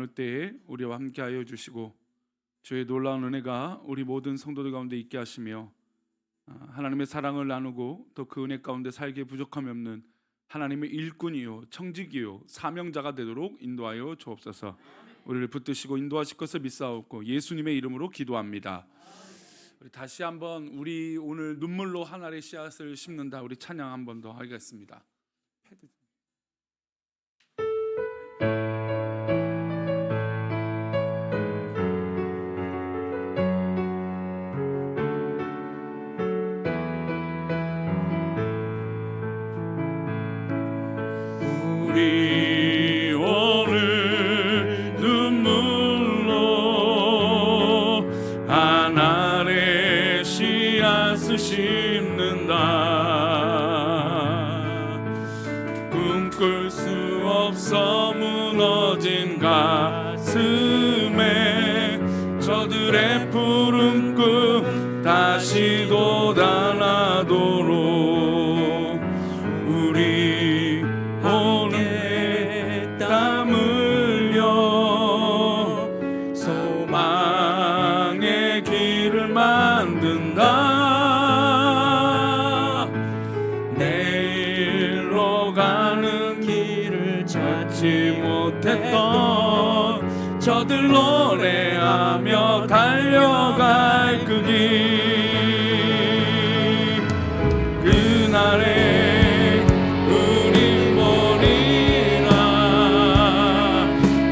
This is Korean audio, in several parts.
나눌 때에 우리와 함께하여 주시고 주의 놀라운 은혜가 우리 모든 성도들 가운데 있게 하시며 하나님의 사랑을 나누고 또 그 은혜 가운데 살기에 부족함이 없는 하나님의 일꾼이요 청직이요 사명자가 되도록 인도하여 주옵소서. 우리를 붙드시고 인도하실 것을 믿사옵고 예수님의 이름으로 기도합니다. 우리 다시 한번 우리 오늘 눈물로 하늘의 씨앗을 심는다 우리 찬양 한 번 더 하겠습니다. 우리 오늘 눈물로 하늘의 씨앗을 심는다. 꿈꿀 수 없어 무너진 가슴에 저들의 푸른 꿈 다시 돋아나도록 우리 오늘 땀 흘려 소망의 길을 만든다. 내일로 가는 길을 찾지 못했던 저들 노래하며 달려갈 그 길 그날에 우리 보리라.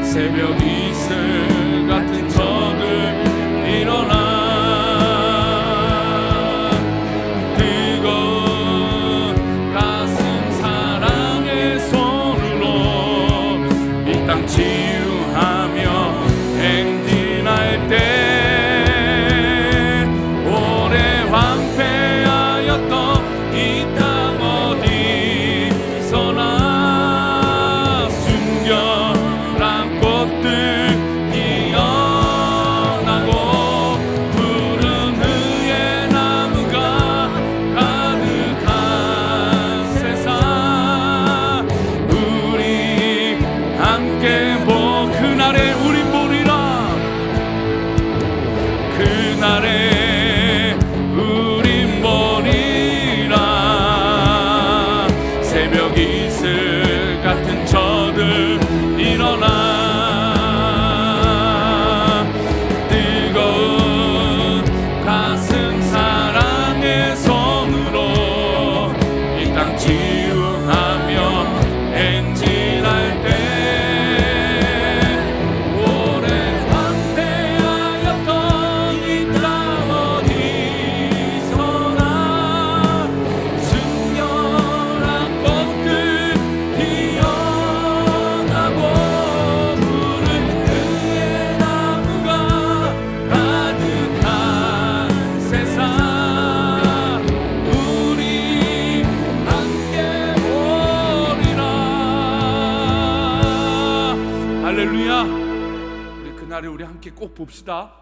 새벽 이슬 같은 저들 일어나 뜨거운 가슴 사랑의 손으로 이 땅 치유하며 행진할 때 오래 황폐하였던 이 땅 어디서나 순결한 꽃들 피어나고 푸른 의의 나무가 가득한 세상 우리 함께 그날에 우린 보리라. 그날에 우린 보리라. 새벽 이슬 같은 저들 일어나 뜨거운 가슴 사랑의 손으로 이 땅 치유하며 행진할 때 우리 함께 꼭 봅시다.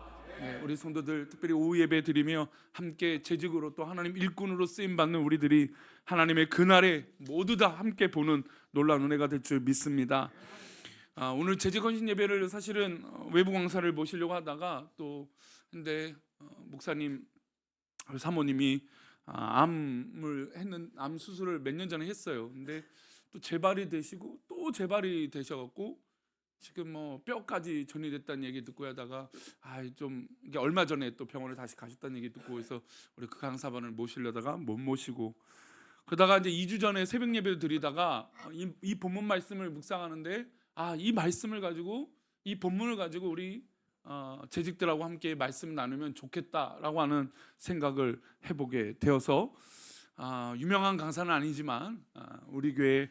우리 성도들 특별히 오후 예배 드리며 함께 재직으로 또 하나님 일꾼으로 쓰임 받는 우리들이 하나님의 그날에 모두 다 함께 보는 놀라운 은혜가 될 줄 믿습니다. 오늘 재직헌신 예배를 사실은 외부 강사를 모시려고 하다가 또 근데 목사님 사모님이 암 수술을 몇 년 전에 했어요. 근데 또 재발이 되시고 또 재발이 되셔갖고 지금 뭐 뼈까지 전이됐다는 얘기 듣고 하다가 좀 이게 얼마 전에 또 병원을 다시 가셨다는 얘기 듣고 해서 우리 그 강사반을 모시려다가 못 모시고 그러다가 이제 2주 전에 새벽 예배를 드리다가 이 본문 말씀을 묵상하는데 이 말씀을 가지고 이 본문을 가지고 우리 재직들하고 함께 말씀 나누면 좋겠다라고 하는 생각을 해보게 되어서 유명한 강사는 아니지만 우리 교회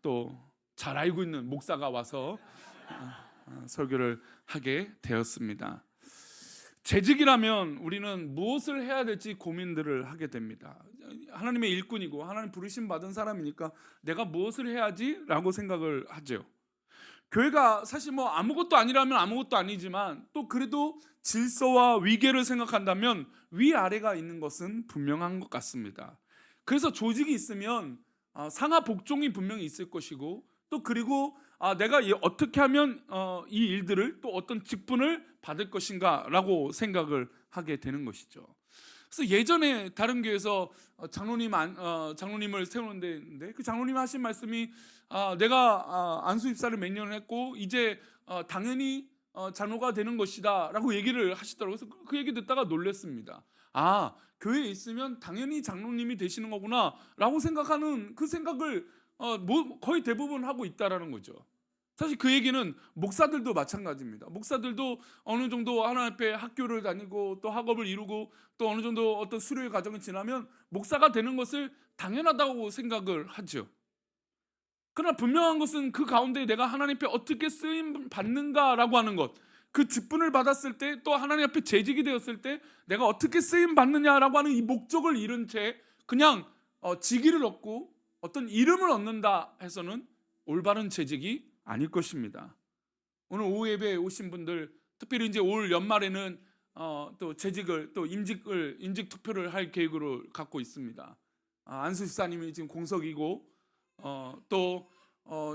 또 잘 알고 있는 목사가 와서 설교를 하게 되었습니다. 재직이라면 우리는 무엇을 해야 될지 고민들을 하게 됩니다. 하나님의 일꾼이고 하나님 부르심 받은 사람이니까 내가 무엇을 해야지? 라고 생각을 하죠. 교회가 사실 뭐 아무것도 아니라면 아무것도 아니지만 또 그래도 질서와 위계를 생각한다면 위아래가 있는 것은 분명한 것 같습니다. 그래서 조직이 있으면 상하 복종이 분명히 있을 것이고 또 그리고 내가 어떻게 하면 이 일들을 또 어떤 직분을 받을 것인가라고 생각을 하게 되는 것이죠. 그래서 예전에 다른 교회에서 장로님을 세우는데 그 장로님 하신 말씀이 내가 안수 입사를 몇 년을 했고 이제 당연히 장로가 되는 것이다라고 얘기를 하시더라고요. 그래서 그 얘기 듣다가 놀랐습니다. 교회에 있으면 당연히 장로님이 되시는 거구나라고 생각하는 그 생각을 거의 대부분 하고 있다라는 거죠. 사실 그 얘기는 목사들도 마찬가지입니다. 목사들도 어느 정도 하나님 앞에 학교를 다니고 또 학업을 이루고 또 어느 정도 어떤 수료의 과정을 지나면 목사가 되는 것을 당연하다고 생각을 하죠. 그러나 분명한 것은 그 가운데 내가 하나님 앞에 어떻게 쓰임 받는가라고 하는 것, 그 직분을 받았을 때 또 하나님 앞에 재직이 되었을 때 내가 어떻게 쓰임 받느냐라고 하는 이 목적을 잃은 채 그냥 직위를 얻고 어떤 이름을 얻는다 해서는 올바른 재직이 아닐 것입니다. 오늘 오후 예배에 오신 분들, 특별히 이제 올 연말에는 또 재직을 또 임직 투표를 할 계획으로 갖고 있습니다. 안수 집사님이 지금 공석이고 또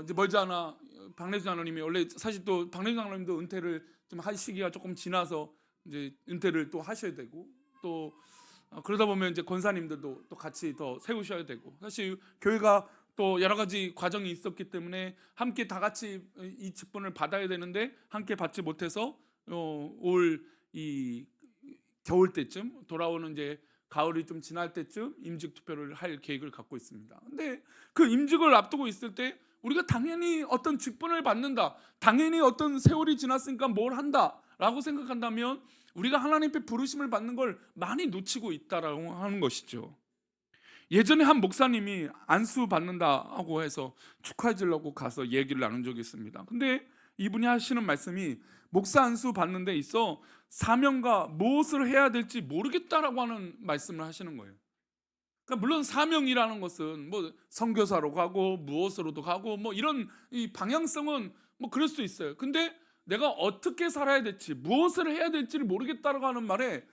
이제 멀지 않아 박래주 장로님이 원래 사실 또 박래주 장로님도 은퇴를 좀 할 시기가 조금 지나서 이제 은퇴를 또 하셔야 되고 또 그러다 보면 이제 권사님들도 또 같이 더 세우셔야 되고 사실 교회가 또 여러 가지 과정이 있었기 때문에 함께 다 같이 이 직분을 받아야 되는데 함께 받지 못해서 올 이 겨울 때쯤 돌아오는 이제 가을이 좀 지날 때쯤 임직 투표를 할 계획을 갖고 있습니다. 근데 그 임직을 앞두고 있을 때 우리가 당연히 어떤 직분을 받는다, 당연히 어떤 세월이 지났으니까 뭘 한다라고 생각한다면 우리가 하나님께 부르심을 받는 걸 많이 놓치고 있다라고 하는 것이죠. 예전에 한 목사님이 안수 받는다고 해서 축하해 주려고 가서 얘기를 나눈 적이 있습니다. 근데 이분이 하시는 말씀이 목사 안수 받는 데 있어 사명과 무엇을 해야 될지 모르겠다라고 하는 말씀을 하시는 거예요. 그러니까 물론 사명이라는 것은 뭐 선교사로 가고 무엇으로도 가고 뭐 이런 이 방향성은 뭐 그럴 수 있어요. 근데 내가 어떻게 살아야 될지 무엇을 해야 될지를 모르겠다라고 하는 말에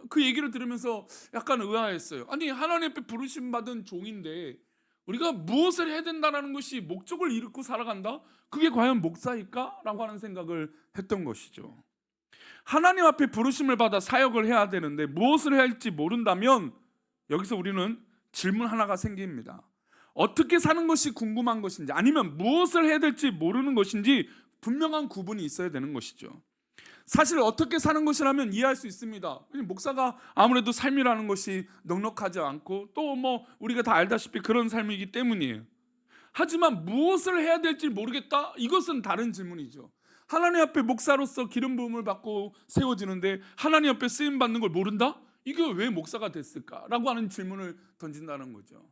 그 얘기를 들으면서 약간 의아했어요. 아니 하나님 앞에 부르심 받은 종인데 우리가 무엇을 해야 된다는 것이 목적을 잃고 살아간다? 그게 과연 목사일까? 라고 하는 생각을 했던 것이죠. 하나님 앞에 부르심을 받아 사역을 해야 되는데 무엇을 해야 할지 모른다면 여기서 우리는 질문 하나가 생깁니다. 어떻게 사는 것이 궁금한 것인지 아니면 무엇을 해야 될지 모르는 것인지 분명한 구분이 있어야 되는 것이죠. 사실 어떻게 사는 것이라면 이해할 수 있습니다. 목사가 아무래도 삶이라는 것이 넉넉하지 않고 또 뭐 우리가 다 알다시피 그런 삶이기 때문이에요. 하지만 무엇을 해야 될지 모르겠다? 이것은 다른 질문이죠. 하나님 앞에 목사로서 기름 부음을 받고 세워지는데 하나님 앞에 쓰임 받는 걸 모른다? 이게 왜 목사가 됐을까? 라고 하는 질문을 던진다는 거죠.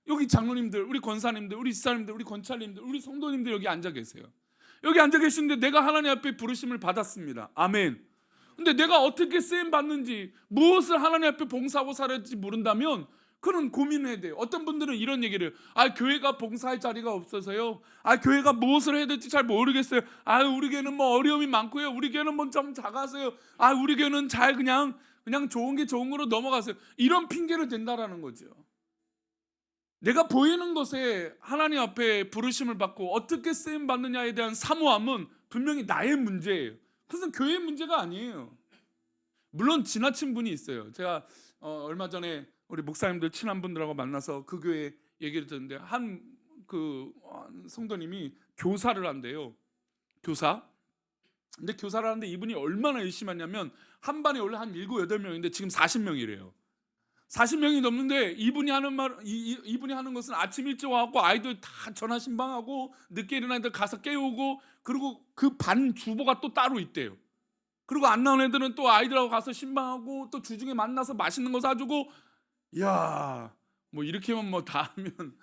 여기 장로님들, 우리 권사님들, 우리 집사님들, 우리 권찰님들, 우리 성도님들 여기 앉아 계세요. 여기 앉아 계시는데 내가 하나님 앞에 부르심을 받았습니다. 아멘. 근데 내가 어떻게 쓰임 받는지 무엇을 하나님 앞에 봉사하고 살아야 할지 모른다면 그는 고민해야 돼요. 어떤 분들은 이런 얘기를 교회가 봉사할 자리가 없어서요. 교회가 무엇을 해야 될지 잘 모르겠어요. 우리 교회는 뭐 어려움이 많고요. 우리 교회는 뭐 좀 작아서요. 우리 교회는 잘 그냥 좋은 게 좋은 거로 넘어가세요. 이런 핑계를 댄다라는 거죠. 내가 보이는 것에 하나님 앞에 부르심을 받고 어떻게 쓰임 받느냐에 대한 사모함은 분명히 나의 문제예요. 그것은 교회의 문제가 아니에요. 물론 지나친 분이 있어요. 제가 얼마 전에 우리 목사님들 친한 분들하고 만나서 그 교회 얘기를 듣는데 한 성도님이 교사를 한대요. 교사. 근데 교사를 하는데 이분이 얼마나 열심히 하냐면 한 반에 원래 한 7, 8명인데 지금 40명이래요. 40명이 넘는데 이분이 하는 것은 아침 일찍 와갖고 아이들 다 전화 신방하고 늦게 일어난 애들 가서 깨우고 그리고 그 반 주보가 또 따로 있대요. 그리고 안 나온 애들은 또 아이들하고 가서 신방하고 또 주중에 만나서 맛있는 거 사주고 뭐 이렇게만 뭐 다 하면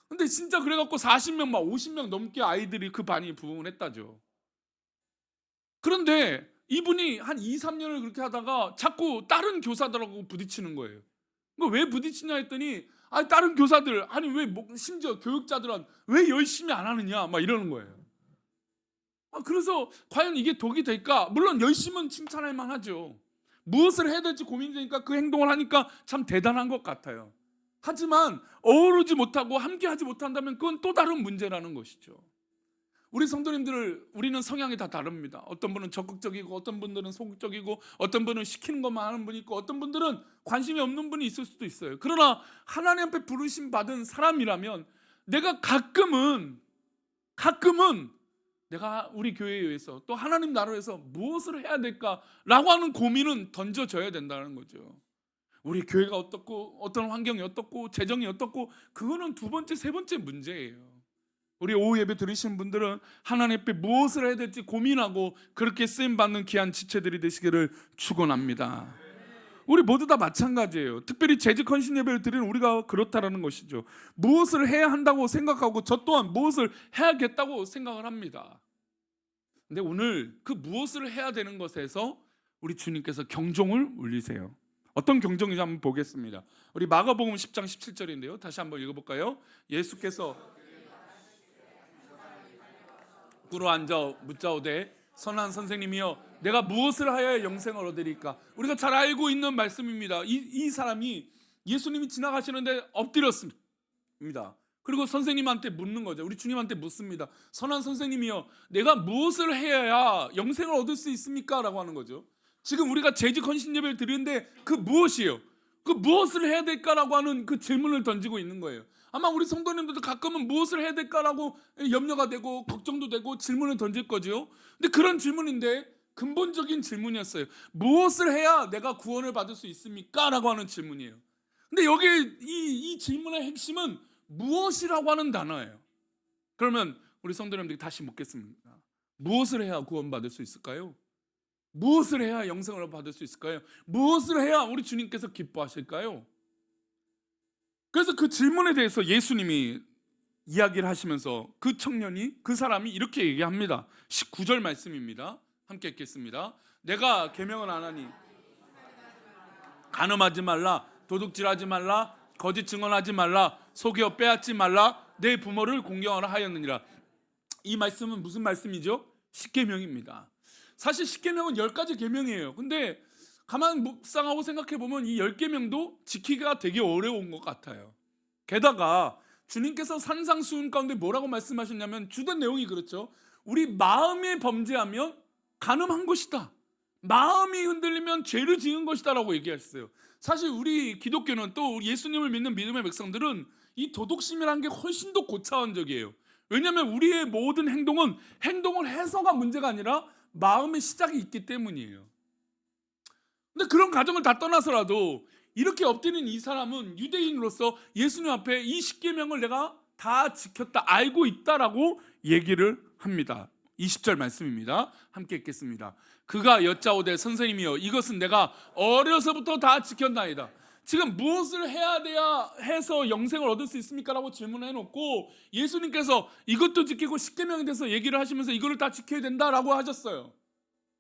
근데 진짜 그래갖고 40명 막 50명 넘게 아이들이 그 반이 부흥을 했다죠. 그런데 이분이 한 2, 3년을 그렇게 하다가 자꾸 다른 교사들하고 부딪히는 거예요. 왜 부딪히냐 했더니 다른 교사들 왜 심지어 교육자들은 왜 열심히 안 하느냐 막 이러는 거예요. 그래서 과연 이게 독이 될까? 물론 열심은 칭찬할 만하죠. 무엇을 해야 될지 고민되니까 그 행동을 하니까 참 대단한 것 같아요. 하지만 어우르지 못하고 함께하지 못한다면 그건 또 다른 문제라는 것이죠. 우리 성도님들 우리는 성향이 다 다릅니다. 어떤 분은 적극적이고 어떤 분들은 소극적이고 어떤 분은 시키는 것만 하는 분이 있고 어떤 분들은 관심이 없는 분이 있을 수도 있어요. 그러나 하나님 앞에 부르심 받은 사람이라면 내가 가끔은 내가 우리 교회에 의해서 또 하나님 나라에서 무엇을 해야 될까라고 하는 고민은 던져져야 된다는 거죠. 우리 교회가 어떻고 어떤 환경이 어떻고 재정이 어떻고 그거는 두 번째 세 번째 문제예요. 우리 오후 예배 들으시는 분들은 하나님 앞에 무엇을 해야 될지 고민하고 그렇게 쓰임받는 귀한 지체들이 되시기를 축원합니다. 우리 모두 다 마찬가지예요. 특별히 재직 헌신 예배를 드리는 우리가 그렇다라는 것이죠. 무엇을 해야 한다고 생각하고 저 또한 무엇을 해야겠다고 생각을 합니다. 근데 오늘 그 무엇을 해야 되는 것에서 우리 주님께서 경종을 울리세요. 어떤 경종인지 한번 보겠습니다. 우리 마가복음 10장 17절인데요. 다시 한번 읽어볼까요? 예수께서 꿇어 앉아 묻자오되 선한 선생님이여 내가 무엇을 하여야 영생을 얻으리까? 우리가 잘 알고 있는 말씀입니다. 이 사람이 예수님이 지나가시는데 엎드렸습니다. 그리고 선생님한테 묻는 거죠. 우리 주님한테 묻습니다. 선한 선생님이여 내가 무엇을 해야 영생을 얻을 수 있습니까? 라고 하는 거죠. 지금 우리가 재직 헌신 예배를 드리는데 그 무엇이에요? 그 무엇을 해야 될까라고 하는 그 질문을 던지고 있는 거예요. 아마 우리 성도님들도 가끔은 무엇을 해야 될까라고 염려가 되고 걱정도 되고 질문을 던질 거죠. 근데 그런 질문인데 근본적인 질문이었어요. 무엇을 해야 내가 구원을 받을 수 있습니까? 라고 하는 질문이에요. 근데 여기 이 질문의 핵심은 무엇이라고 하는 단어예요. 그러면 우리 성도님들이 다시 묻겠습니다. 무엇을 해야 구원받을 수 있을까요? 무엇을 해야 영생을 받을 수 있을까요? 무엇을 해야 우리 주님께서 기뻐하실까요? 그래서 그 질문에 대해서 예수님이 이야기를 하시면서 그 청년이 그 사람이 이렇게 얘기합니다. 19절 말씀입니다. 함께 읽겠습니다. 내가 계명은 안 하니 간음하지 말라, 도둑질하지 말라, 거짓 증언하지 말라, 속여 빼앗지 말라, 내 부모를 공경하라 하였느니라. 이 말씀은 무슨 말씀이죠? 십계명입니다. 사실 십계명은 10가지 계명이에요. 근데 가만 묵상하고 생각해 보면 이 10계명도 지키기가 되게 어려운 것 같아요. 게다가 주님께서 산상수훈 가운데 뭐라고 말씀하셨냐면 주된 내용이 그렇죠. 우리 마음이 범죄하면 간음한 것이다. 마음이 흔들리면 죄를 지은 것이다 라고 얘기했어요. 사실 우리 기독교는 또 예수님을 믿는 믿음의 백성들은 이 도덕심이라는 게 훨씬 더 고차원적이에요. 왜냐하면 우리의 모든 행동을 해서가 문제가 아니라 마음의 시작이 있기 때문이에요. 근데 그런 가정을 다 떠나서라도 이렇게 엎드린 이 사람은 유대인으로서 예수님 앞에 이 십계명을 내가 다 지켰다, 알고 있다라고 얘기를 합니다. 20절 말씀입니다. 함께 읽겠습니다. 그가 여짜오되 선생님이여 이것은 내가 어려서부터 다 지켰나이다. 지금 무엇을 해야 돼야 해서 영생을 얻을 수 있습니까? 라고 질문을 해놓고 예수님께서 이것도 지키고 십계명에 대해서 얘기를 하시면서 이거를 다 지켜야 된다라고 하셨어요.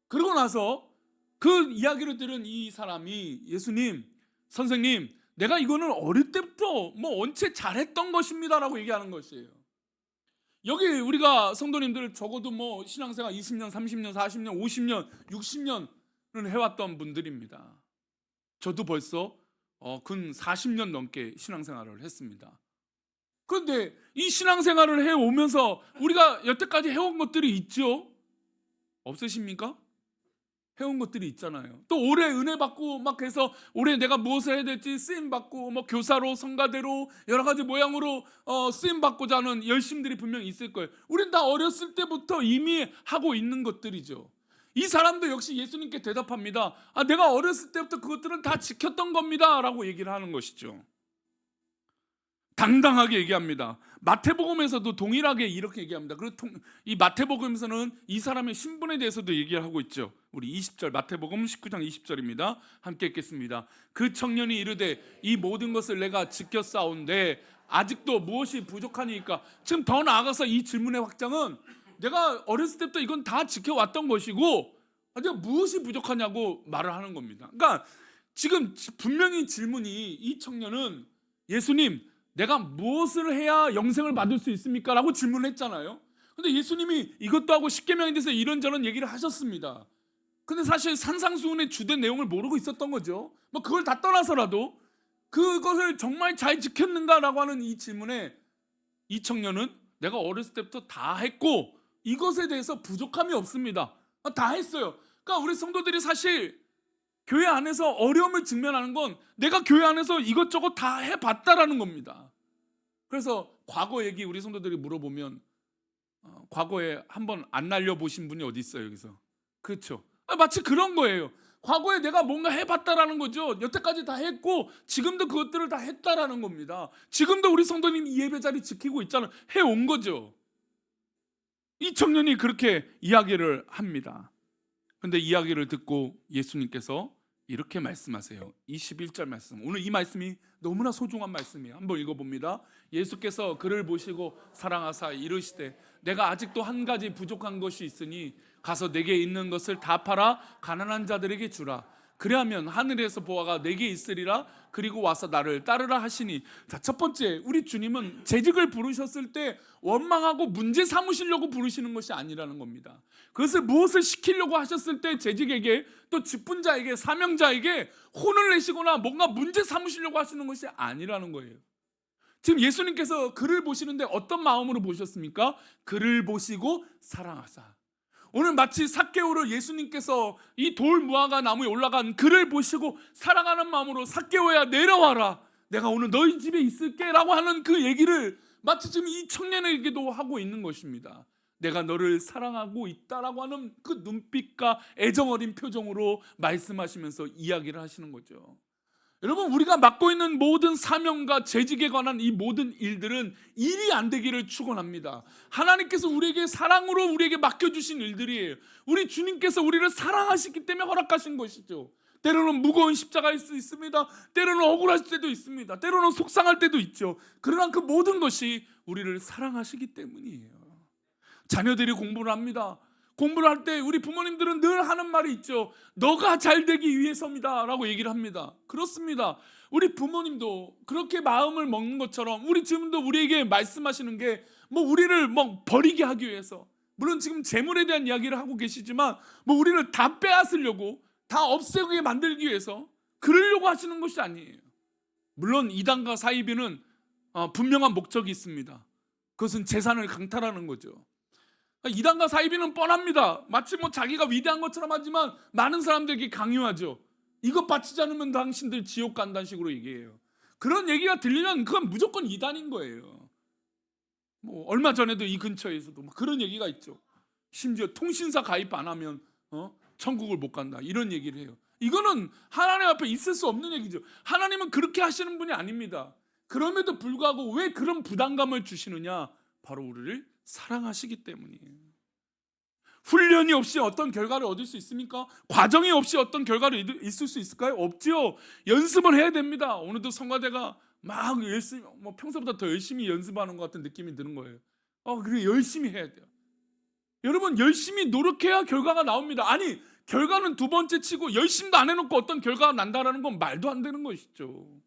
그러고 나서 그 이야기를 들은 이 사람이 예수님, 선생님, 내가 이거는 어릴 때부터 원체 잘했던 것입니다 라고 얘기하는 것이에요. 여기 우리가 성도님들 적어도 신앙생활 20년, 30년, 40년, 50년, 60년을 해왔던 분들입니다. 저도 벌써 근 40년 넘게 신앙생활을 했습니다. 그런데 이 신앙생활을 해오면서 우리가 여태까지 해온 것들이 있죠? 없으십니까? 해온 것들이 있잖아요. 또 올해 은혜 받고 막 해서 올해 내가 무엇을 해야 될지 쓰임 받고 교사로 성가대로 여러 가지 모양으로 쓰임 받고자 하는 열심들이 분명히 있을 거예요. 우린 다 어렸을 때부터 이미 하고 있는 것들이죠. 이 사람도 역시 예수님께 대답합니다. 내가 어렸을 때부터 그것들은 다 지켰던 겁니다 라고 얘기를 하는 것이죠. 당당하게 얘기합니다. 마태복음에서도 동일하게 이렇게 얘기합니다. 그리고 이 마태복음에서는 이 사람의 신분에 대해서도 얘기를 하고 있죠. 우리 20절 마태복음 19장 20절입니다. 함께 읽겠습니다. 그 청년이 이르되 이 모든 것을 내가 지켰사온데 아직도 무엇이 부족하니까. 지금 더 나아가서 이 질문의 확장은 내가 어렸을 때부터 이건 다 지켜왔던 것이고 내가 무엇이 부족하냐고 말을 하는 겁니다. 그러니까 지금 분명히 질문이 이 청년은 예수님 내가 무엇을 해야 영생을 받을 수 있습니까? 라고 질문을 했잖아요. 근데 예수님이 이것도 하고 십계명에 대해서 이런저런 얘기를 하셨습니다. 근데 사실 산상수훈의 주된 내용을 모르고 있었던 거죠. 그걸 다 떠나서라도 그것을 정말 잘 지켰는가라고 하는 이 질문에 이 청년은 내가 어렸을 때부터 다 했고 이것에 대해서 부족함이 없습니다. 다 했어요. 그러니까 우리 성도들이 사실 교회 안에서 어려움을 직면하는 건 내가 교회 안에서 이것저것 다 해봤다라는 겁니다. 그래서 과거 얘기 우리 성도들이 물어보면 과거에 한번 안 날려보신 분이 어디 있어요 여기서? 그렇죠. 마치 그런 거예요. 과거에 내가 뭔가 해봤다라는 거죠. 여태까지 다 했고 지금도 그것들을 다 했다라는 겁니다. 지금도 우리 성도님 이 예배 자리 지키고 있잖아요. 해온 거죠. 이 청년이 그렇게 이야기를 합니다. 근데 이야기를 듣고 예수님께서 이렇게 말씀하세요. 21절 말씀. 오늘 이 말씀이 너무나 소중한 말씀이에요. 한번 읽어봅니다. 예수께서 그를 보시고 사랑하사 이르시되 내가 아직도 한 가지 부족한 것이 있으니 가서 내게 있는 것을 다 팔아 가난한 자들에게 주라. 그리하면 하늘에서 보화가 내게 있으리라. 그리고 와서 나를 따르라 하시니. 자, 첫 번째, 우리 주님은 재직을 부르셨을 때 원망하고 문제 삼으시려고 부르시는 것이 아니라는 겁니다. 그것을 무엇을 시키려고 하셨을 때 재직에게 또 직분자에게 사명자에게 혼을 내시거나 뭔가 문제 삼으시려고 하시는 것이 아니라는 거예요. 지금 예수님께서 그를 보시는데 어떤 마음으로 보셨습니까? 그를 보시고 사랑하사. 오늘 마치 삭개오를 예수님께서 이 돌 무화과 나무에 올라간 그를 보시고 사랑하는 마음으로 삭개오야 내려와라. 내가 오늘 너희 집에 있을게 라고 하는 그 얘기를 마치 지금 이 청년에게도 하고 있는 것입니다. 내가 너를 사랑하고 있다라고 하는 그 눈빛과 애정 어린 표정으로 말씀하시면서 이야기를 하시는 거죠. 여러분, 우리가 맡고 있는 모든 사명과 재직에 관한 이 모든 일들은 일이 안 되기를 축원합니다. 하나님께서 우리에게 사랑으로 우리에게 맡겨주신 일들이에요. 우리 주님께서 우리를 사랑하시기 때문에 허락하신 것이죠. 때로는 무거운 십자가일 수 있습니다. 때로는 억울할 때도 있습니다. 때로는 속상할 때도 있죠. 그러나 그 모든 것이 우리를 사랑하시기 때문이에요. 자녀들이 공부를 합니다. 공부를 할 때 우리 부모님들은 늘 하는 말이 있죠. 너가 잘 되기 위해서입니다 라고 얘기를 합니다. 그렇습니다. 우리 부모님도 그렇게 마음을 먹는 것처럼 우리 지금도 우리에게 말씀하시는 게 뭐 우리를 뭐 버리게 하기 위해서, 물론 지금 재물에 대한 이야기를 하고 계시지만 뭐 우리를 다 빼앗으려고, 다 없애게 만들기 위해서 그러려고 하시는 것이 아니에요. 물론 이단과 사이비는 분명한 목적이 있습니다. 그것은 재산을 강탈하는 거죠. 이단과 사이비는 뻔합니다. 마치 뭐 자기가 위대한 것처럼 하지만 많은 사람들에게 강요하죠. 이것 바치지 않으면 당신들 지옥 간다는 식으로 얘기해요. 그런 얘기가 들리면 그건 무조건 이단인 거예요. 뭐 얼마 전에도 이 근처에서도 그런 얘기가 있죠. 심지어 통신사 가입 안 하면 천국을 못 간다 이런 얘기를 해요. 이거는 하나님 앞에 있을 수 없는 얘기죠. 하나님은 그렇게 하시는 분이 아닙니다. 그럼에도 불구하고 왜 그런 부담감을 주시느냐? 바로 우리를 사랑하시기 때문이에요. 훈련이 없이 어떤 결과를 얻을 수 있습니까? 과정이 없이 어떤 결과를 있을 수 있을까요? 없죠. 연습을 해야 됩니다. 오늘도 성가대가 막 열심히, 뭐 평소보다 더 열심히 연습하는 것 같은 느낌이 드는 거예요. 그래 열심히 해야 돼요. 여러분, 열심히 노력해야 결과가 나옵니다. 아니, 결과는 두 번째 치고 열심도 안 해놓고 어떤 결과가 난다라는 건 말도 안 되는 것이죠.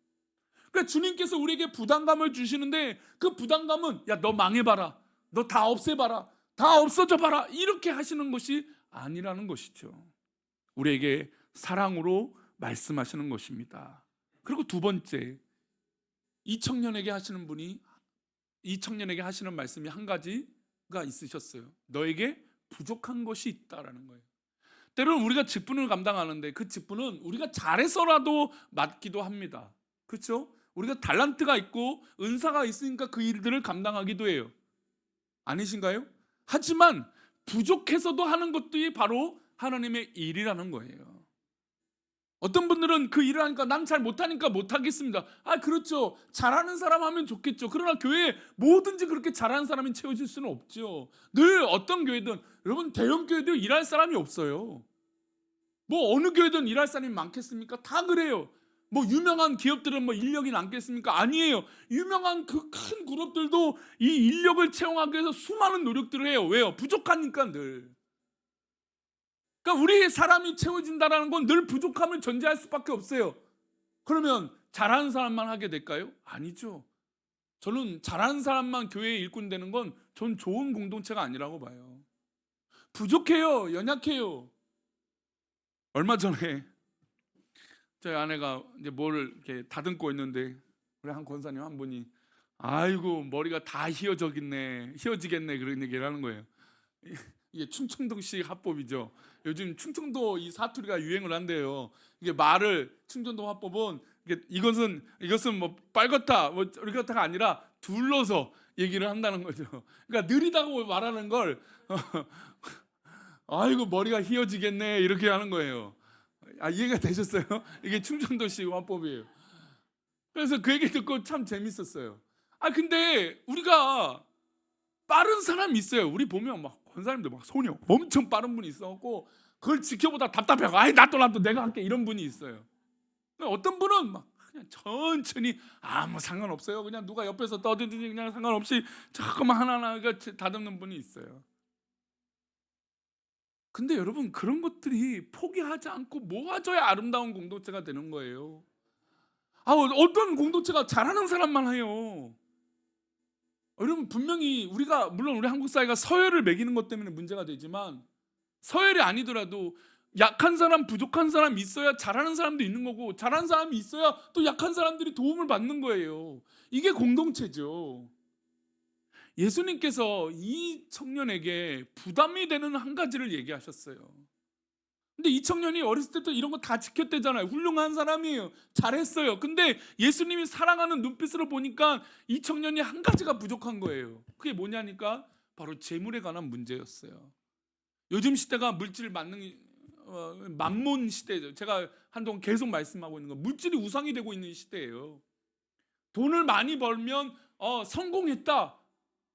그러니까 주님께서 우리에게 부담감을 주시는데 그 부담감은 야, 너 망해봐라, 너 다 없애봐라, 다 없어져봐라 이렇게 하시는 것이 아니라는 것이죠. 우리에게 사랑으로 말씀하시는 것입니다. 그리고 두 번째, 이 청년에게 하시는 말씀이 한 가지가 있으셨어요. 너에게 부족한 것이 있다라는 거예요. 때로는 우리가 직분을 감당하는데 그 직분은 우리가 잘해서라도 맡기도 합니다. 그렇죠? 우리가 달란트가 있고 은사가 있으니까 그 일들을 감당하기도 해요. 아니신가요? 하지만 부족해서도 하는 것들이 바로 하나님의 일이라는 거예요. 어떤 분들은 그 일을 하니까 난 잘 못하니까 못하겠습니다. 그렇죠. 잘하는 사람 하면 좋겠죠. 그러나 교회에 뭐든지 그렇게 잘하는 사람이 채워질 수는 없죠. 늘 어떤 교회든, 여러분 대형 교회도 일할 사람이 없어요. 뭐 어느 교회든 일할 사람이 많겠습니까? 다 그래요. 뭐 유명한 기업들은 뭐 인력이 많겠습니까? 아니에요. 유명한 그 큰 그룹들도 이 인력을 채용하기 위해서 수많은 노력들을 해요. 왜요? 부족하니까 늘. 그러니까 우리의 사람이 채워진다는 건 늘 부족함을 전제할 수밖에 없어요. 그러면 잘하는 사람만 하게 될까요? 아니죠. 저는 잘하는 사람만 교회의 일꾼 되는 건 전 좋은 공동체가 아니라고 봐요. 부족해요. 연약해요. 얼마 전에 저희 아내가 이제 뭘 이렇게 다듬고 있는데 우리 한 권사님 한 분이 아이고 머리가 다 휘어지겠네 그런 얘기를 하는 거예요. 이게 충청도식 화법이죠. 요즘 충청도 이 사투리가 유행을 한대요. 이게 말을 충청도 화법은 이것은 뭐 빨갛다 뭐 이렇다가 아니라 둘러서 얘기를 한다는 거죠. 그러니까 느리다고 말하는 걸 아이고 머리가 휘어지겠네 이렇게 하는 거예요. 이해가 되셨어요? 이게 충청도식 화법이에요. 그래서 그 얘기 듣고 참 재밌었어요. 근데 우리가 빠른 사람이 있어요. 우리 보면 막 권사님들 막 손이 엄청 빠른 분이 있어갖고 그걸 지켜보다 답답해요. 놔둬 내가 할게 이런 분이 있어요. 어떤 분은 막 그냥 천천히 아무 상관없어요. 그냥 누가 옆에서 떠들든지 그냥 상관없이 자꾸만 하나하나 다듬는 분이 있어요. 근데 여러분 그런 것들이 포기하지 않고 모아져야 아름다운 공동체가 되는 거예요. 어떤 공동체가 잘하는 사람만 해요. 여러분 분명히 물론 우리 한국 사회가 서열을 매기는 것 때문에 문제가 되지만 서열이 아니더라도 약한 사람, 부족한 사람 있어야 잘하는 사람도 있는 거고 잘하는 사람이 있어야 또 약한 사람들이 도움을 받는 거예요. 이게 공동체죠. 예수님께서 이 청년에게 부담이 되는 한 가지를 얘기하셨어요. 근데 이 청년이 어렸을 때부터 이런 거 다 지켰대잖아요. 훌륭한 사람이에요. 잘했어요. 근데 예수님이 사랑하는 눈빛으로 보니까 이 청년이 한 가지가 부족한 거예요. 그게 뭐냐니까 바로 재물에 관한 문제였어요. 요즘 시대가 물질 만몬 시대죠. 제가 한동안 계속 말씀하고 있는 거 물질이 우상이 되고 있는 시대예요. 돈을 많이 벌면 성공했다.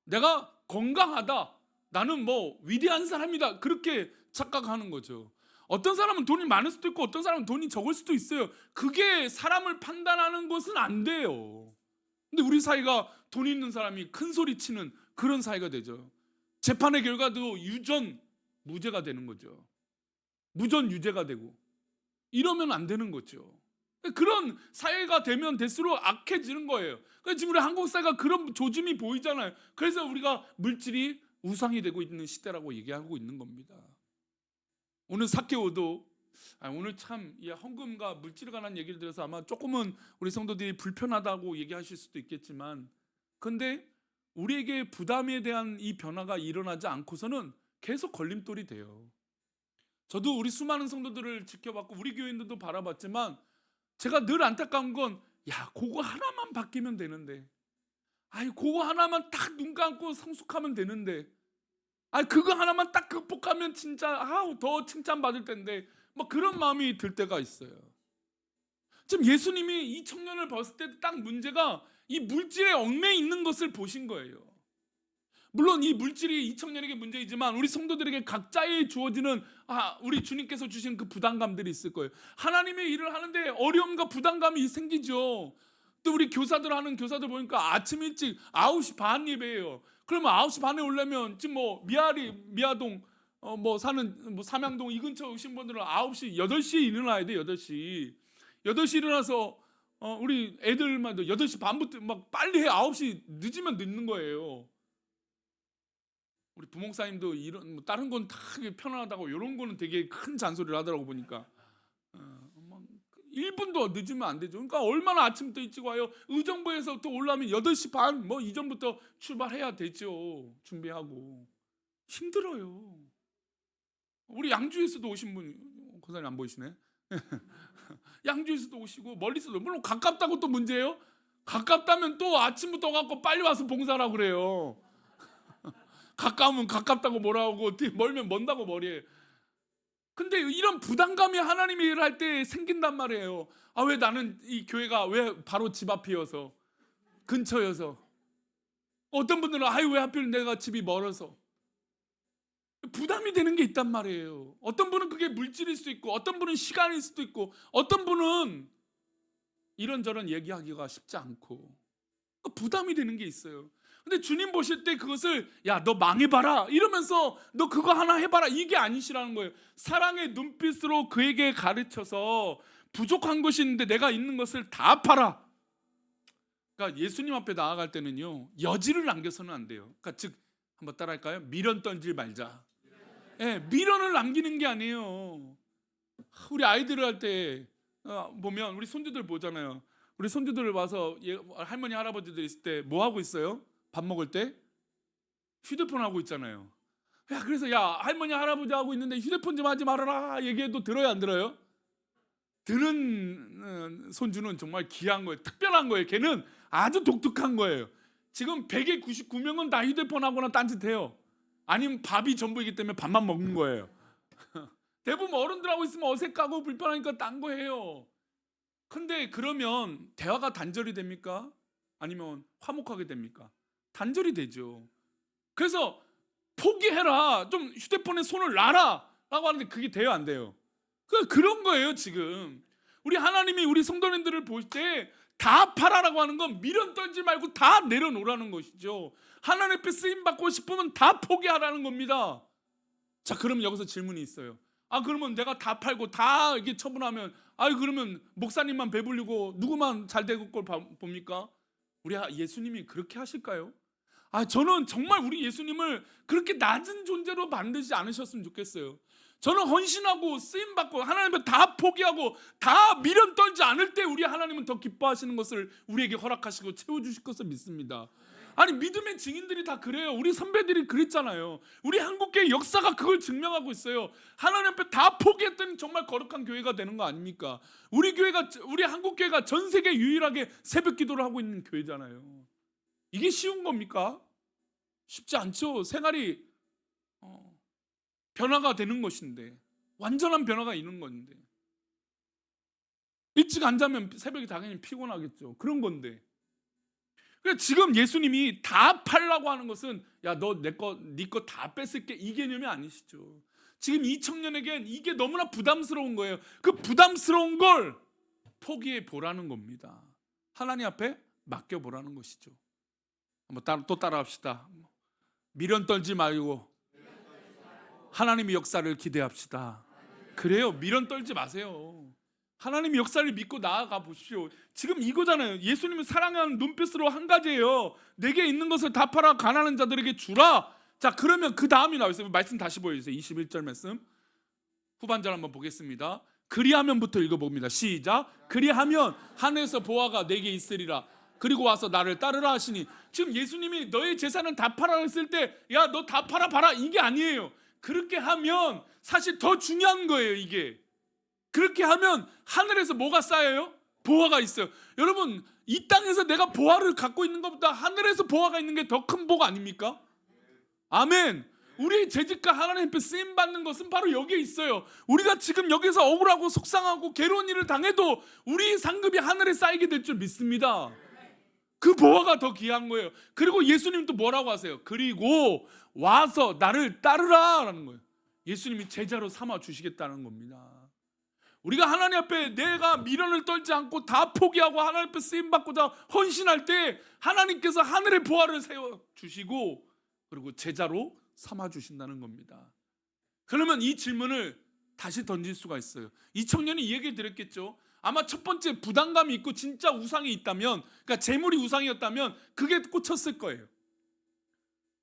내가 건강하다. 나는 뭐 위대한 사람이다. 그렇게 착각하는 거죠. 어떤 사람은 돈이 많을 수도 있고 어떤 사람은 돈이 적을 수도 있어요. 그게 사람을 판단하는 것은 안 돼요. 근데 우리 사회가 돈 있는 사람이 큰 소리 치는 그런 사회가 되죠. 재판의 결과도 유전 무죄가 되는 거죠. 무전 유죄가 되고 이러면 안 되는 거죠. 그런 사회가 되면 될수록 악해지는 거예요. 그래서 지금 우리 한국 사회가 그런 조짐이 보이잖아요. 그래서 우리가 물질이 우상이 되고 있는 시대라고 얘기하고 있는 겁니다. 오늘 삭개오도 오늘 참 이 헌금과 물질에 관한 얘기를 들어서 아마 조금은 우리 성도들이 불편하다고 얘기하실 수도 있겠지만 근데 우리에게 부담에 대한 이 변화가 일어나지 않고서는 계속 걸림돌이 돼요. 저도 우리 수많은 성도들을 지켜봤고 우리 교인들도 바라봤지만 제가 늘 안타까운 건 그거 하나만 바뀌면 되는데 그거 하나만 딱 눈 감고 성숙하면 되는데 그거 하나만 딱 극복하면 진짜 더 칭찬받을 텐데 막 그런 마음이 들 때가 있어요. 지금 예수님이 이 청년을 봤을 때 딱 문제가 이 물질에 얽매여 있는 것을 보신 거예요. 물론 이 물질이 이 청년에게 문제이지만 우리 성도들에게 각자에 주어지는 우리 주님께서 주신 그 부담감들이 있을 거예요. 하나님의 일을 하는데 어려움과 부담감이 생기죠. 또 우리 하는 교사들 보니까 아침 일찍 9시 반 예배예요. 그러면 9시 반에 오려면 지금 뭐 미아동 사는 삼양동 이 근처 오신 분들은 9시 8시에 일어나야 돼. 8시 일어나서 우리 애들만 8시 반부터 막 빨리 해. 9시 늦으면 늦는 거예요. 우리 부목사님도 이런 다른 건 다 편안하다고 이런 거는 되게 큰 잔소리를 하더라고 보니까 1분도 늦으면 안 되죠. 그러니까 얼마나 아침부터 일찍 와요. 의정부에서 또 올라오면 8시 반 이전부터 출발해야 되죠. 준비하고 힘들어요. 우리 양주에서도 오신 분 권사님 안 보이시네. 양주에서도 오시고 멀리서도 물론 가깝다고 또 문제예요. 가깝다면 또 아침부터 가고 빨리 와서 봉사하라고 그래요. 가까우면 가깝다고 뭐라 하고 멀면 먼다고 뭐래요. 근데 이런 부담감이 하나님의 일을 할 때 생긴단 말이에요. 왜 나는 이 교회가 왜 바로 집 앞이어서 근처여서 어떤 분들은 왜 하필 내가 집이 멀어서 부담이 되는 게 있단 말이에요. 어떤 분은 그게 물질일 수도 있고 어떤 분은 시간일 수도 있고 어떤 분은 이런저런 얘기하기가 쉽지 않고 부담이 되는 게 있어요. 근데 주님 보실 때 그것을 너 망해봐라 이러면서 너 그거 하나 해봐라 이게 아니시라는 거예요. 사랑의 눈빛으로 그에게 가르쳐서 부족한 것이 있는데 내가 있는 것을 다 팔아. 그러니까 예수님 앞에 나아갈 때는요 여지를 남겨서는 안 돼요. 그러니까 즉 한번 따라할까요? 미련 던질 말자. 미련을 남기는 게 아니에요. 우리 아이들을 할 때 보면 우리 손주들 보잖아요. 우리 손주들 와서 할머니 할아버지들 있을 때 뭐 하고 있어요? 밥 먹을 때 휴대폰 하고 있잖아요. 야, 그래서 야, 할머니 할아버지 하고 있는데 휴대폰 좀 하지 말아라 얘기해도 들어요, 안 들어요? 들은 손주는 정말 귀한 거예요. 특별한 거예요. 걔는 아주 독특한 거예요. 지금 100에 99명은 다 휴대폰 하거나 딴짓해요. 아니면 밥이 전부이기 때문에 밥만 먹는 거예요. 대부분 어른들하고 있으면 어색하고 불편하니까 딴 거 해요. 근데 그러면 대화가 단절이 됩니까? 아니면 화목하게 됩니까? 단절이 되죠. 그래서 포기해라, 좀 휴대폰에 손을 놔라 라고 하는데 그게 돼요, 안 돼요? 그런 거예요. 지금 우리 하나님이 우리 성도님들을 볼 때 다 팔아라고 하는 건 미련 떨지 말고 다 내려놓으라는 것이죠. 하나님 앞에 쓰임 받고 싶으면 다 포기하라는 겁니다. 자, 그럼 여기서 질문이 있어요. 아, 그러면 내가 다 팔고 다 이게 처분하면, 그러면 목사님만 배불리고 누구만 잘 되고 걸 봅니까? 우리 예수님이 그렇게 하실까요? 저는 정말 우리 예수님을 그렇게 낮은 존재로 만들지 않으셨으면 좋겠어요. 저는 헌신하고 쓰임받고 하나님을 다 포기하고 다 미련 떨지 않을 때 우리 하나님은 더 기뻐하시는 것을 우리에게 허락하시고 채워주실 것을 믿습니다. 아니, 믿음의 증인들이 다 그래요. 우리 선배들이 그랬잖아요. 우리 한국교회 역사가 그걸 증명하고 있어요. 하나님 앞에 다 포기했더니 정말 거룩한 교회가 되는 거 아닙니까? 우리 한국교회가 전 세계 유일하게 새벽 기도를 하고 있는 교회잖아요. 이게 쉬운 겁니까? 쉽지 않죠. 생활이 변화가 되는 것인데, 완전한 변화가 있는 건데, 일찍 안 자면 새벽에 당연히 피곤하겠죠. 그런 건데. 그러니까 지금 예수님이 다 팔라고 하는 것은, 야, 너 네 거 다 뺏을게, 이 개념이 아니시죠. 지금 이 청년에겐 이게 너무나 부담스러운 거예요. 그 부담스러운 걸 포기해 보라는 겁니다. 하나님 앞에 맡겨 보라는 것이죠. 한번 또 따라합시다. 미련 떨지 말고 하나님의 역사를 기대합시다. 그래요. 미련 떨지 마세요. 하나님의 역사를 믿고 나아가 보십시오. 지금 이거잖아요. 예수님을 사랑하는 눈빛으로 한 가지예요. 내게 있는 것을 다 팔아 가난한 자들에게 주라. 자, 그러면 그 다음이 나와 있어요. 말씀 다시 보여주세요. 21절 말씀 후반절 한번 보겠습니다. 그리하면부터 읽어봅니다. 시작. 그리하면 하늘에서 보화가 내게 있으리라. 그리고 와서 나를 따르라 하시니, 지금 예수님이 너의 재산을 다 팔아 했을 때, 야, 너 다 팔아 봐라, 이게 아니에요. 그렇게 하면 사실 더 중요한 거예요. 이게 그렇게 하면 하늘에서 뭐가 쌓여요? 보화가 있어요. 여러분, 이 땅에서 내가 보화를 갖고 있는 것보다 하늘에서 보화가 있는 게 더 큰 복 아닙니까? 아멘. 우리 재직과 하나님 앞에 쓰임 받는 것은 바로 여기에 있어요. 우리가 지금 여기서 억울하고 속상하고 괴로운 일을 당해도 우리 상급이 하늘에 쌓이게 될 줄 믿습니다. 그 보화가 더 귀한 거예요. 그리고 예수님 또 뭐라고 하세요? 그리고 와서 나를 따르라 라는 거예요. 예수님이 제자로 삼아 주시겠다는 겁니다. 우리가 하나님 앞에 내가 미련을 떨지 않고 다 포기하고 하나님 앞에 쓰임받고자 헌신할 때 하나님께서 하늘의 보화를 세워주시고 그리고 제자로 삼아주신다는 겁니다. 그러면 이 질문을 다시 던질 수가 있어요. 이 청년이 이 얘기 드렸겠죠. 아마 첫 번째 부담감이 있고 진짜 우상이 있다면, 그러니까 재물이 우상이었다면 그게 꽂혔을 거예요.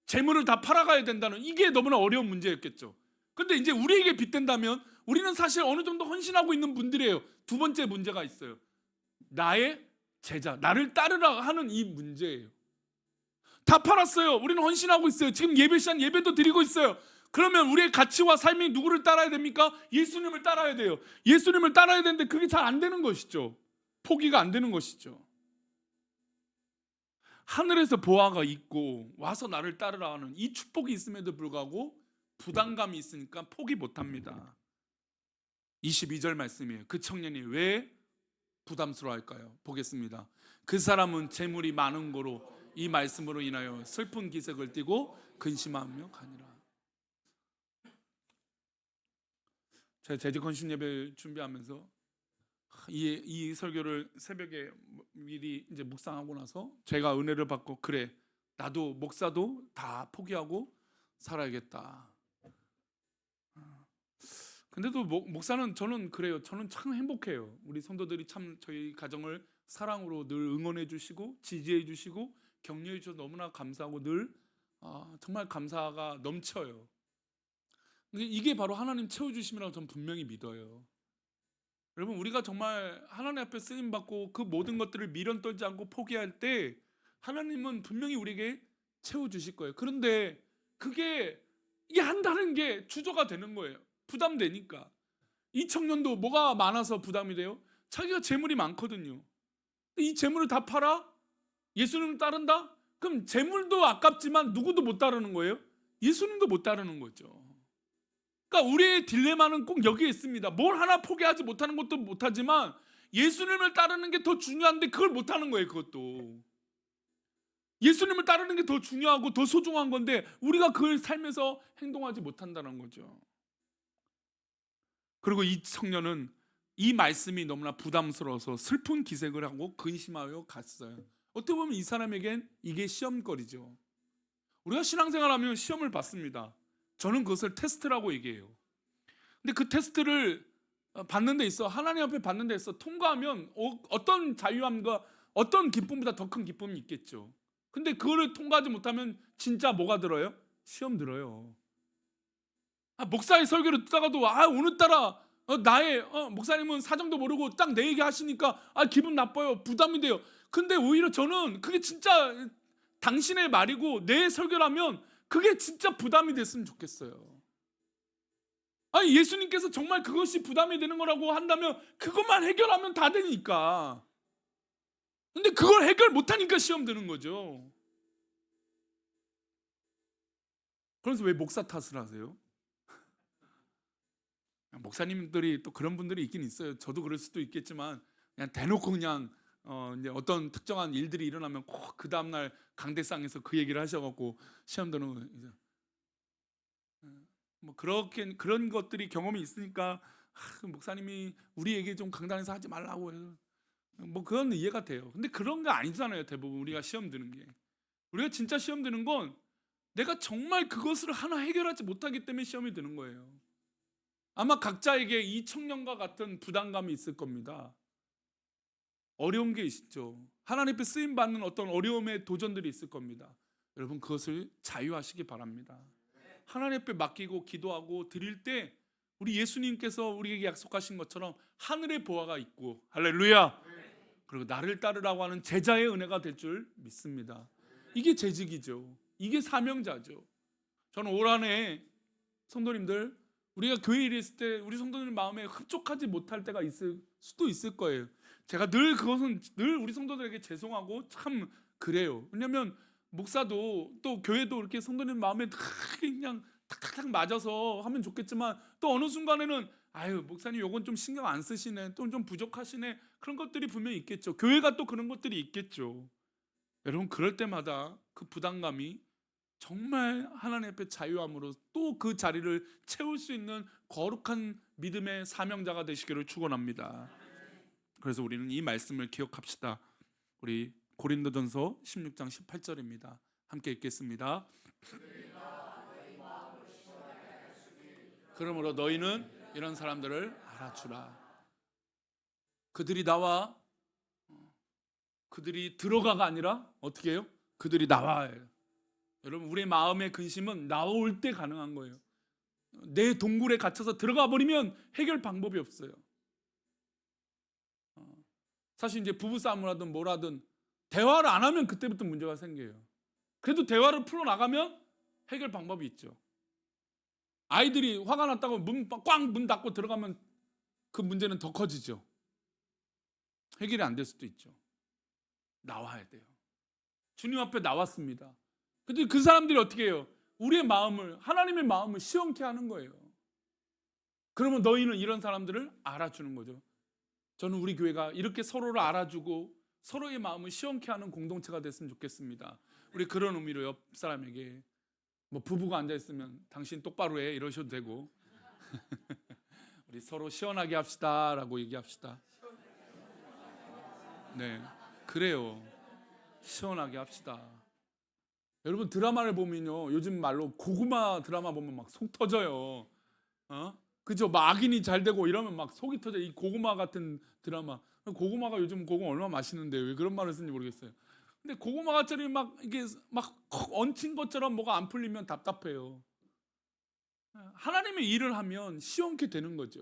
재물을 다 팔아가야 된다는 이게 너무나 어려운 문제였겠죠. 근데 이제 우리에게 빗댄다면 우리는 사실 어느 정도 헌신하고 있는 분들이에요. 두 번째 문제가 있어요. 나의 제자, 나를 따르라 하는 이 문제예요. 다 팔았어요. 우리는 헌신하고 있어요. 지금 예배 시간 예배도 드리고 있어요. 그러면 우리의 가치와 삶이 누구를 따라야 됩니까? 예수님을 따라야 돼요. 예수님을 따라야 되는데 그게 잘 안 되는 것이죠. 포기가 안 되는 것이죠. 하늘에서 보화가 있고 와서 나를 따르라 하는 이 축복이 있음에도 불구하고 부담감이 있으니까 포기 못합니다. 22절 말씀이에요. 그 청년이 왜 부담스러워할까요? 보겠습니다. 그 사람은 재물이 많은 거로 이 말씀으로 인하여 슬픈 기색을 띠고 근심하며 가니라. 제가 재직 헌신 예배 준비하면서 이 설교를 새벽에 미리 이제 묵상하고 나서 제가 은혜를 받고, 그래, 나도 목사도 다 포기하고 살아야겠다. 근데도 목사는 저는 그래요. 저는 참 행복해요. 우리 성도들이 참 저희 가정을 사랑으로 늘 응원해 주시고 지지해 주시고 격려해 주셔서 너무나 감사하고 늘 정말 감사가 넘쳐요. 이게 바로 하나님 채워주심이라고 저는 분명히 믿어요. 여러분, 우리가 정말 하나님 앞에 쓰임받고 그 모든 것들을 미련 떨지 않고 포기할 때 하나님은 분명히 우리에게 채워주실 거예요. 그런데 그게 이게 한다는 게 주저가 되는 거예요. 부담되니까. 이 청년도 뭐가 많아서 부담이 돼요? 자기가 재물이 많거든요. 이 재물을 다 팔아? 예수님을 따른다? 그럼 재물도 아깝지만 누구도 못 따르는 거예요? 예수님도 못 따르는 거죠. 그러니까 우리의 딜레마는 꼭 여기에 있습니다. 뭘 하나 포기하지 못하는 것도 못하지만 예수님을 따르는 게 더 중요한데 그걸 못하는 거예요. 그것도 예수님을 따르는 게 더 중요하고 더 소중한 건데 우리가 그걸 삶에서 행동하지 못한다는 거죠. 그리고 이 청년은 이 말씀이 너무나 부담스러워서 슬픈 기색을 하고 근심하여 갔어요. 어떻게 보면 이 사람에겐 이게 시험거리죠. 우리가 신앙생활하면 시험을 받습니다. 저는 그것을 테스트라고 얘기해요. 근데 그 테스트를 받는 데 있어, 하나님 앞에 받는 데 있어 통과하면 어떤 자유함과 어떤 기쁨보다 더 큰 기쁨이 있겠죠. 근데 그거를 통과하지 못하면 진짜 뭐가 들어요? 시험 들어요. 목사의 설교를 듣다가도 오늘따라 나의 목사님은 사정도 모르고 딱 내 얘기 하시니까 기분 나빠요. 부담이 돼요. 근데 오히려 저는 그게 진짜 당신의 말이고 내 설교라면 그게 진짜 부담이 됐으면 좋겠어요. 예수님께서 정말 그것이 부담이 되는 거라고 한다면 그것만 해결하면 다 되니까. 근데 그걸 해결 못하니까 시험 드는 거죠. 그래서 왜 목사 탓을 하세요? 목사님들이 또 그런 분들이 있긴 있어요. 저도 그럴 수도 있겠지만 그냥 대놓고 그냥 이제 어떤 특정한 일들이 일어나면 꼭 그 다음날 강대상에서 그 얘기를 하셔갖고 시험 드는 거예요. 뭐 그렇게 그런 것들이 경험이 있으니까 목사님이 우리에게 좀 강단에서 하지 말라고 해서 뭐 그건 이해가 돼요. 근데 그런 거 아니잖아요. 대부분 우리가 시험 드는 게 우리가 진짜 시험 드는 건 내가 정말 그것을 하나 해결하지 못하기 때문에 시험이 드는 거예요. 아마 각자에게 이 청년과 같은 부담감이 있을 겁니다. 어려운 게 있죠. 하나님 앞에 쓰임 받는 어떤 어려움의 도전들이 있을 겁니다. 여러분 그것을 자유하시기 바랍니다. 하나님 앞에 맡기고 기도하고 드릴 때 우리 예수님께서 우리에게 약속하신 것처럼 하늘의 보화가 있고 할렐루야. 그리고 나를 따르라고 하는 제자의 은혜가 될 줄 믿습니다. 이게 재직이죠. 이게 사명자죠. 저는 올 한해 성도님들 우리가 교회 일에 있을 때 우리 성도들 마음에 흡족하지 못할 때가 있을 수도 있을 거예요. 제가 늘 그것은 늘 우리 성도들에게 죄송하고 참 그래요. 왜냐하면 목사도 또 교회도 이렇게 성도님 마음에 그냥 탁탁탁 맞아서 하면 좋겠지만 또 어느 순간에는 목사님 요건 좀 신경 안 쓰시네, 또 좀 부족하시네, 그런 것들이 분명히 있겠죠. 교회가 또 그런 것들이 있겠죠. 여러분 그럴 때마다 그 부담감이 정말 하나님 앞에 자유함으로 또 그 자리를 채울 수 있는 거룩한 믿음의 사명자가 되시기를 축원합니다. 그래서 우리는 이 말씀을 기억합시다. 우리 고린도전서 16장 18절입니다. 함께 읽겠습니다. 그러므로 너희는 이런 사람들을 알아주라. 그들이 나와 그들이 들어가가 아니라 어떻게 해요? 그들이 나와요. 여러분 우리의 마음의 근심은 나올 때 가능한 거예요. 내 동굴에 갇혀서 들어가 버리면 해결 방법이 없어요. 사실 이제 부부싸움을 하든 뭘 하든 대화를 안 하면 그때부터 문제가 생겨요. 그래도 대화를 풀어나가면 해결 방법이 있죠. 아이들이 화가 났다고 문 닫고 들어가면 그 문제는 더 커지죠. 해결이 안 될 수도 있죠. 나와야 돼요. 주님 앞에 나왔습니다. 근데 그 사람들이 어떻게 해요? 우리의 마음을, 하나님의 마음을 시원케 하는 거예요. 그러면 너희는 이런 사람들을 알아주는 거죠. 저는 우리 교회가 이렇게 서로를 알아주고 서로의 마음을 시원케 하는 공동체가 됐으면 좋겠습니다. 우리 그런 의미로 옆 사람에게 뭐 부부가 앉아있으면 당신 똑바로 해 이러셔도 되고 우리 서로 시원하게 합시다 라고 얘기합시다. 네, 그래요. 시원하게 합시다. 여러분 드라마를 보면요, 요즘 말로 고구마 드라마 보면 막 속 터져요. 그죠? 막 악인이 잘 되고 이러면 막 속이 터져. 이 고구마 같은 드라마. 고구마가 요즘 고구마 얼마나 맛있는데 왜 그런 말을 쓰는지 모르겠어요. 근데 고구마같이 막 이게 막 얹힌 것처럼 뭐가 안 풀리면 답답해요. 하나님의 일을 하면 시원케 되는 거죠.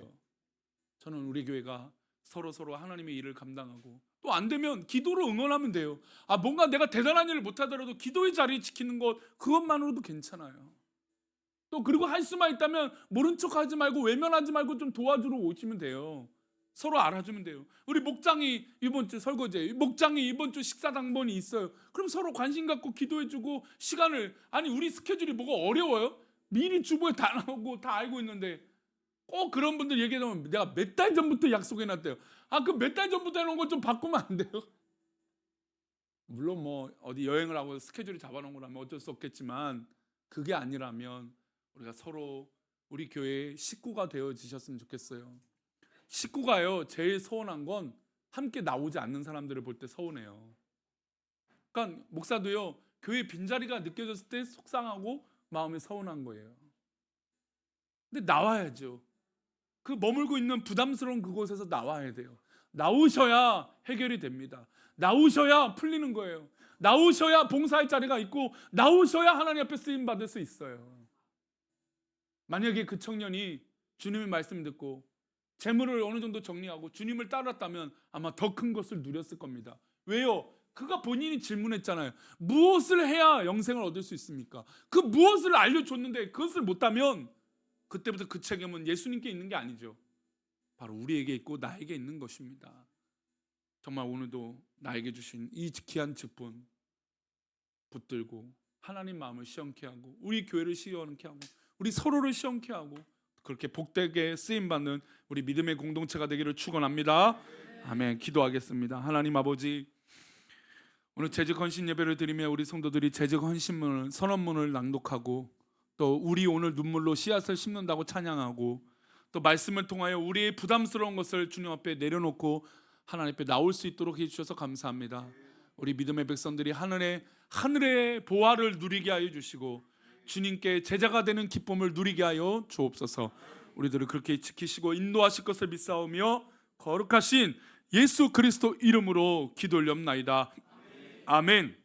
저는 우리 교회가 서로 하나님의 일을 감당하고 또 안 되면 기도로 응원하면 돼요. 뭔가 내가 대단한 일을 못하더라도 기도의 자리 지키는 것 그것만으로도 괜찮아요. 또 그리고 할 수만 있다면 모른 척하지 말고 외면하지 말고 좀 도와주러 오시면 돼요. 서로 알아주면 돼요. 우리 목장이 이번 주 설거지, 목장이 이번 주 식사 당번이 있어요. 그럼 서로 관심 갖고 기도해주고 시간을, 아니 우리 스케줄이 뭐가 어려워요? 미리 주보에 다 나오고 다 알고 있는데 꼭 그런 분들 얘기하면 내가 몇 달 전부터 약속해놨대요. 아, 그 몇 달 전부터 해놓은 거 좀 바꾸면 안 돼요? 물론 뭐 어디 여행을 하고 스케줄을 잡아놓은 거라면 어쩔 수 없겠지만 그게 아니라면 우리가 서로 우리 교회의 식구가 되어지셨으면 좋겠어요. 식구가요, 제일 서운한 건 함께 나오지 않는 사람들을 볼 때 서운해요. 그러니까 목사도요, 교회 빈자리가 느껴졌을 때 속상하고 마음이 서운한 거예요. 근데 나와야죠. 그 머물고 있는 부담스러운 그곳에서 나와야 돼요. 나오셔야 해결이 됩니다. 나오셔야 풀리는 거예요. 나오셔야 봉사할 자리가 있고 나오셔야 하나님 앞에 쓰임 받을 수 있어요. 만약에 그 청년이 주님의 말씀 듣고 재물을 어느 정도 정리하고 주님을 따랐다면 아마 더 큰 것을 누렸을 겁니다. 왜요? 그가 본인이 질문했잖아요. 무엇을 해야 영생을 얻을 수 있습니까? 그 무엇을 알려줬는데 그것을 못하면 그때부터 그 책임은 예수님께 있는 게 아니죠. 바로 우리에게 있고 나에게 있는 것입니다. 정말 오늘도 나에게 주신 이 귀한 직분 붙들고 하나님 마음을 시원케 하고 우리 교회를 시원케 하고 우리 서로를 시원케 하고 그렇게 복되게 쓰임받는 우리 믿음의 공동체가 되기를 축원합니다. 아멘. 기도하겠습니다. 하나님 아버지, 오늘 재직 헌신 예배를 드리며 우리 성도들이 재직 헌신문을 선언문을 낭독하고 또 우리 오늘 눈물로 씨앗을 심는다고 찬양하고 또 말씀을 통하여 우리의 부담스러운 것을 주님 앞에 내려놓고 하나님 앞에 나올 수 있도록 해주셔서 감사합니다. 우리 믿음의 백성들이 하늘의 보화를 누리게 하여 주시고 주님께 제자가 되는 기쁨을 누리게 하여 주옵소서. 우리들을 그렇게 지키시고 인도하실 것을 믿사오며 거룩하신 예수 그리스도 이름으로 기도 올렵나이다. 아멘.